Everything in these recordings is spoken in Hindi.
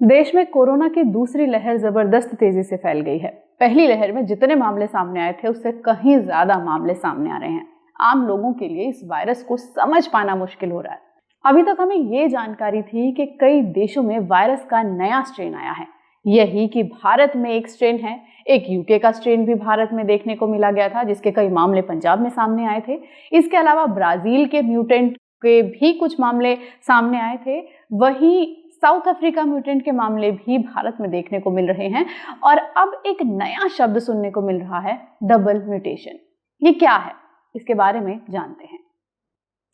देश में कोरोना की दूसरी लहर जबरदस्त तेजी से फैल गई है। पहली लहर में जितने मामले सामने आए थे उससे कहीं ज्यादा मामले सामने आ रहे हैं। आम लोगों के लिए इस वायरस को समझ पाना मुश्किल हो रहा है। अभी तक हमें ये जानकारी थी कि कई देशों में वायरस का नया स्ट्रेन आया है, यही कि भारत में एक स्ट्रेन है। एक यूके का स्ट्रेन भी भारत में देखने को मिला गया था, जिसके कई मामले पंजाब में सामने आए थे। इसके अलावा ब्राजील के म्यूटेंट के भी कुछ मामले सामने आए थे। वहीं साउथ अफ्रीका म्यूटेंट के मामले भी भारत में देखने को मिल रहे हैं। और अब एक नया शब्द सुनने को मिल रहा है, डबल म्यूटेशन। ये क्या है, इसके बारे में जानते हैं।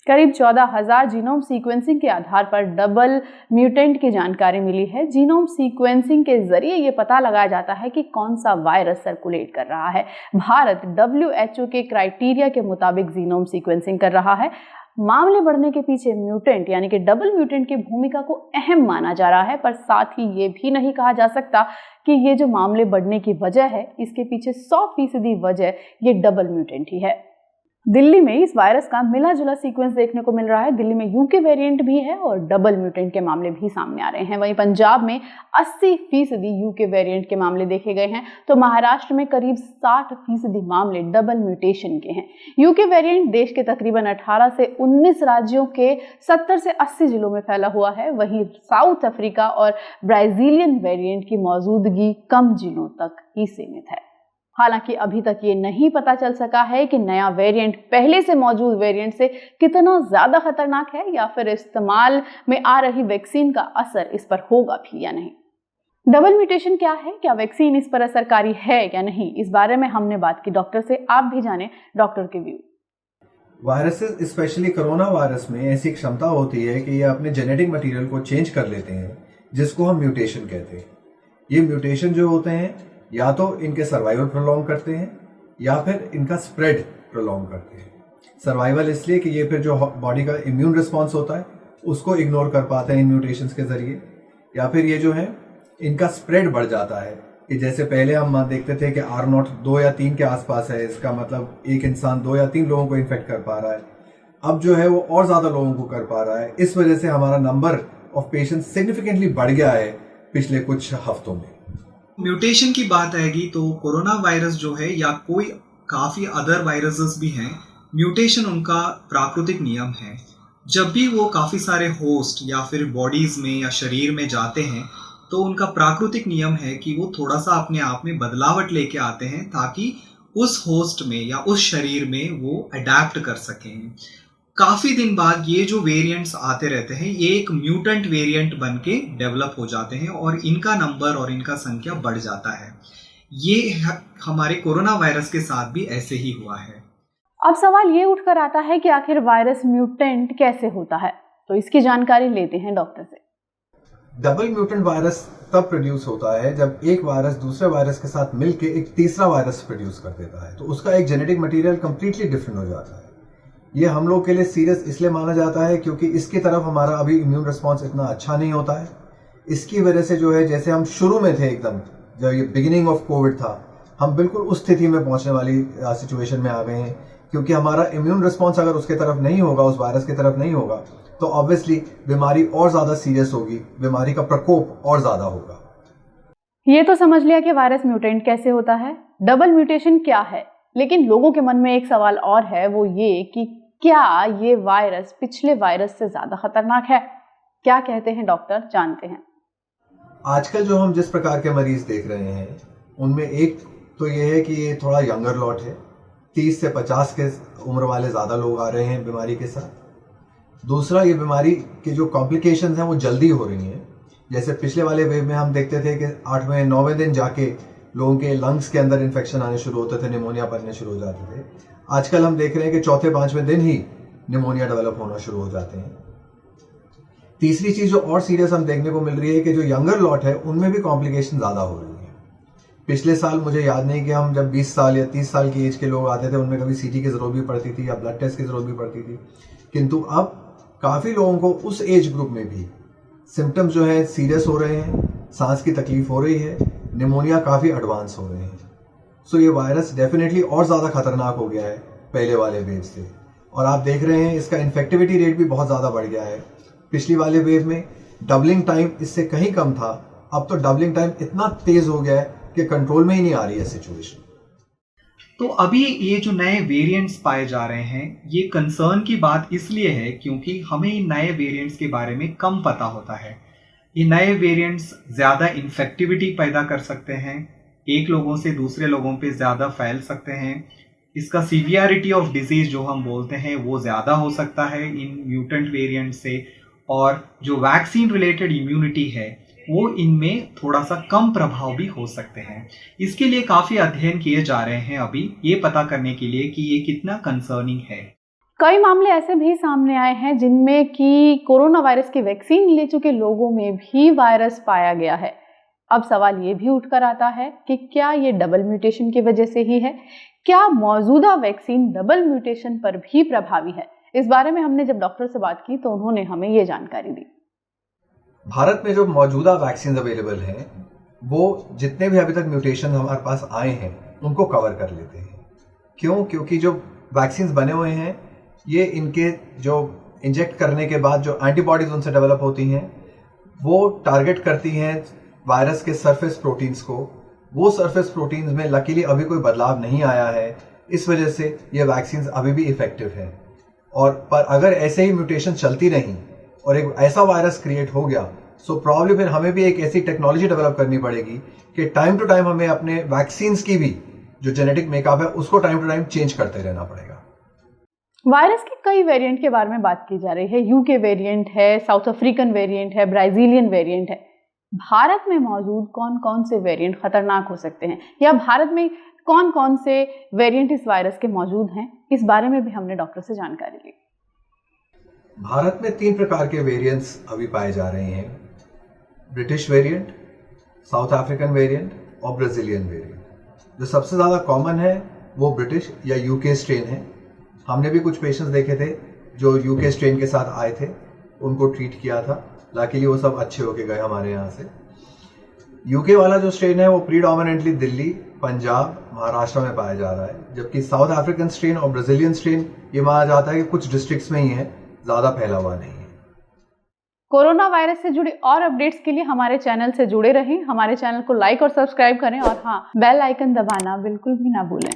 करीब 14,000 जीनोम सीक्वेंसिंग के आधार पर डबल म्यूटेंट की जानकारी मिली है। जीनोम सीक्वेंसिंग के जरिए ये पता लगाया जाता है कि कौन सा वायरस सर्कुलेट कर रहा है। भारत WHO के क्राइटेरिया के मुताबिक जीनोम सीक्वेंसिंग कर रहा है। मामले बढ़ने के पीछे म्यूटेंट यानी कि डबल म्यूटेंट की भूमिका को अहम माना जा रहा है, पर साथ ही ये भी नहीं कहा जा सकता कि ये जो मामले बढ़ने की वजह है, इसके पीछे 100% वजह ये डबल म्यूटेंट ही है। दिल्ली में इस वायरस का मिला जुला सीक्वेंस देखने को मिल रहा है। दिल्ली में यूके वेरिएंट भी है और डबल म्यूटेंट के मामले भी सामने आ रहे हैं। वहीं पंजाब में 80% यूके वेरिएंट के मामले देखे गए हैं, तो महाराष्ट्र में करीब 60% मामले डबल म्यूटेशन के हैं। यूके वेरिएंट देश के तकरीबन 18 से 19 राज्यों के 70 से 80 जिलों में फैला हुआ है। वहीं साउथ अफ्रीका और ब्राजीलियन वेरिएंट की मौजूदगी कम जिलों तक ही सीमित है। हालांकि अभी तक ये नहीं पता चल सका है कि नया वेरिएंट पहले से मौजूद वेरिएंट से कितना ज्यादा खतरनाक है, या फिर इस्तेमाल में आ रही वैक्सीन का असर इस पर होगा भी या नहीं। डबल म्यूटेशन क्या है, क्या वैक्सीन इस पर असरकारी है या नहीं, इस बारे में हमने बात की डॉक्टर से। आप भी जाने डॉक्टर के view. Viruses, specially corona virus में ऐसी क्षमता होती है कि ये अपने जेनेटिक मटेरियल को चेंज कर लेते हैं, जिसको हम म्यूटेशन कहते हैं। ये म्यूटेशन जो होते हैं या तो इनके सर्वाइवल प्रोलॉन्ग करते हैं या फिर इनका स्प्रेड प्रोलॉन्ग करते हैं। सर्वाइवल इसलिए कि ये फिर जो बॉडी का इम्यून रिस्पॉन्स होता है उसको इग्नोर कर पाते हैं इन म्यूटेशंस के जरिए, या फिर ये जो है इनका स्प्रेड बढ़ जाता है कि जैसे पहले हम देखते थे कि R0 2 या 3 के आसपास है, इसका मतलब एक इंसान 2 या 3 लोगों को इन्फेक्ट कर पा रहा है। अब जो है वो और ज्यादा लोगों को कर पा रहा है। इस वजह से हमारा नंबर ऑफ पेशेंट सिग्निफिकेंटली बढ़ गया है पिछले कुछ हफ्तों में। म्यूटेशन की बात आएगी तो कोरोना वायरस जो है या कोई काफ़ी अदर वायरसेस भी हैं, म्यूटेशन उनका प्राकृतिक नियम है। जब भी वो काफ़ी सारे होस्ट या फिर बॉडीज़ में या शरीर में जाते हैं तो उनका प्राकृतिक नियम है कि वो थोड़ा सा अपने आप में बदलावट लेके आते हैं ताकि उस होस्ट में या उस शरीर में वो अडेप्ट कर सकें। काफ़ी दिन बाद ये जो वेरिएंट्स आते रहते हैं, ये एक म्यूटेंट वेरिएंट बन के डेवलप हो जाते हैं और इनका नंबर और इनका संख्या बढ़ जाता है। ये हमारे कोरोना वायरस के साथ भी ऐसे ही हुआ है। अब सवाल ये उठकर आता है कि आखिर वायरस म्यूटेंट कैसे होता है, तो इसकी जानकारी लेते हैं डॉक्टर से। डबल म्यूटेंट वायरस तब प्रोड्यूस होता है जब एक वायरस दूसरे वायरस के साथ मिलके एक तीसरा वायरस प्रोड्यूस कर देता है, तो उसका एक जेनेटिक मटेरियल कंप्लीटली डिफरेंट हो जाता है। ये हम लोग के लिए सीरियस इसलिए माना जाता है क्योंकि इसकी तरफ हमारा अभी इम्यून रिस्पॉन्स इतना अच्छा नहीं होता है। इसकी वजह से जो है, जैसे हम शुरू में थे एकदम जब ये बिगिनिंग ऑफ कोविड था, हम बिल्कुल उस स्थिति में पहुंचने वाली सिचुएशन में आ गए हैं, क्योंकि हमारा इम्यून रिस्पॉन्स अगर उसके तरफ नहीं होगा, उस वायरस की तरफ नहीं होगा, तो ऑब्वियसली बीमारी और ज्यादा सीरियस होगी, बीमारी का प्रकोप और ज्यादा होगा। ये तो समझ लिया कि वायरस म्यूटेंट कैसे होता है, डबल म्यूटेशन क्या है, लेकिन लोगों के मन में एक सवाल और है, वो ये कि क्या ये वायरस पिछले वायरस से ज्यादा खतरनाक है। क्या कहते हैं डॉक्टर, जानते हैं। आजकल जो हम जिस प्रकार के मरीज देख रहे हैं उनमें एक तो ये है कि ये थोड़ा यंगर लॉट है, 30 से 50 के उम्र वाले ज्यादा लोग आ रहे हैं बीमारी के साथ। दूसरा, ये बीमारी की जो कॉम्प्लिकेशंस हैं वो जल्दी हो रही हैं। जैसे पिछले वाले वेव में हम देखते थे कि 8वें 9वें दिन जाके लोगों के लंग्स के अंदर इन्फेक्शन आने शुरू होते थे, निमोनिया बनने शुरू हो जाते थे। आजकल हम देख रहे हैं कि 4थे-5वें दिन ही निमोनिया डेवलप होना शुरू हो जाते हैं। तीसरी चीज जो और सीरियस हम देखने को मिल रही है कि जो यंगर लॉट है उनमें भी कॉम्प्लिकेशन ज्यादा हो रही है। पिछले साल मुझे याद नहीं कि हम जब 20 साल या 30 साल की एज के लोग आते थे उनमें कभी सीटी की जरूरत भी पड़ती थी या ब्लड टेस्ट की जरूरत भी पड़ती थी, किंतु अब काफी लोगों को उस एज ग्रुप में भी सिम्टम्स जो है सीरियस हो रहे हैं, सांस की तकलीफ हो रही है, निमोनिया काफी एडवांस हो रहे हैं। सो ये वायरस डेफिनेटली और ज्यादा खतरनाक हो गया है पहले वाले वेव से। और आप देख रहे हैं इसका इन्फेक्टिविटी रेट भी बहुत ज़्यादा बढ़ गया है। पिछली वाले वेव में डबलिंग टाइम इससे कहीं कम था, अब तो डबलिंग टाइम इतना तेज हो गया है कि कंट्रोल में ही नहीं आ रही है सिचुएशन। तो अभी ये जो नए वेरिएंट्स पाए जा रहे हैं, ये कंसर्न की बात इसलिए है क्योंकि हमें इन नए वेरिएंट्स के बारे में कम पता होता है। ये नए वेरिएंट्स ज़्यादा इन्फेक्टिविटी पैदा कर सकते हैं, एक लोगों से दूसरे लोगों पे ज़्यादा फैल सकते हैं। इसका सीवियरिटी ऑफ डिजीज जो हम बोलते हैं वो ज़्यादा हो सकता है इन म्यूटेंट वेरिएंट से, और जो वैक्सीन रिलेटेड इम्यूनिटी है वो इनमें थोड़ा सा कम प्रभाव भी हो सकते हैं। इसके लिए काफ़ी अध्ययन किए जा रहे हैं अभी, ये पता करने के लिए कि ये कितना कंसर्निंग है। कई मामले ऐसे भी सामने आए हैं जिनमें कि कोरोना वायरस की वैक्सीन ले चुके लोगों में भी वायरस पाया गया है। अब सवाल ये भी उठकर आता है कि क्या ये डबल म्यूटेशन की वजह से ही है? क्या मौजूदा वैक्सीन डबल म्यूटेशन पर भी प्रभावी है? इस बारे में हमने जब डॉक्टर से बात की तो उन्होंने हमें ये जानकारी दी। भारत में जो मौजूदा वैक्सीन अवेलेबल हैं वो जितने भी अभी तक म्यूटेशन हमारे पास आए हैं उनको कवर कर लेते हैं। क्यों? क्योंकि जो वैक्सीन बने हुए हैं ये इनके जो इंजेक्ट करने के बाद जो एंटीबॉडीज उनसे डेवलप होती हैं वो टारगेट करती हैं वायरस के सरफेस प्रोटीन्स को। वो सरफेस प्रोटीन्स में लकीली अभी कोई बदलाव नहीं आया है, इस वजह से ये वैक्सीन अभी भी इफेक्टिव हैं। और पर अगर ऐसे ही म्यूटेशन चलती रही और एक ऐसा वायरस क्रिएट हो गया सो प्रॉब्ली फिर हमें भी एक ऐसी टेक्नोलॉजी डेवलप करनी पड़ेगी कि टाइम टू टाइम हमें अपने वैक्सीन्स की भी जो जेनेटिक मेकअप है उसको टाइम टू टाइम चेंज करते रहना पड़ेगा। वायरस के कई वेरिएंट के बारे में बात की जा रही है। यूके वेरिएंट है, साउथ अफ्रीकन वेरिएंट है, ब्राजीलियन वेरिएंट है। भारत में मौजूद कौन कौन से वेरिएंट खतरनाक हो सकते हैं, या भारत में कौन कौन से वेरिएंट इस वायरस के मौजूद हैं, इस बारे में भी हमने डॉक्टर से जानकारी ली। भारत में 3 प्रकार के वेरिएंट्स अभी पाए जा रहे हैं, British variant, south African variant और ब्राजीलियन वेरिएंट। जो सबसे ज़्यादा कॉमन है वो ब्रिटिश या यूके स्ट्रेन है। हमने भी कुछ पेशेंट्स देखे थे जो यूके स्ट्रेन के साथ आए थे, उनको ट्रीट किया था, लाकिली वो सब अच्छे होके गए हमारे यहाँ से। यूके वाला जो स्ट्रेन है वो प्रीडोमिनेंटली दिल्ली, पंजाब, महाराष्ट्र में पाया जा रहा है, जबकि साउथ अफ्रीकन स्ट्रेन और ब्राजीलियन स्ट्रेन ये माना जाता है कि कुछ डिस्ट्रिक्ट्स में ही है, ज़्यादा फैला हुआ नहीं है। कोरोना वायरस से जुड़ी और अपडेट्स के लिए हमारे चैनल से जुड़े रहें। हमारे चैनल को लाइक और सब्सक्राइब करें और हाँ, बेल आइकन दबाना बिल्कुल भी ना भूलें।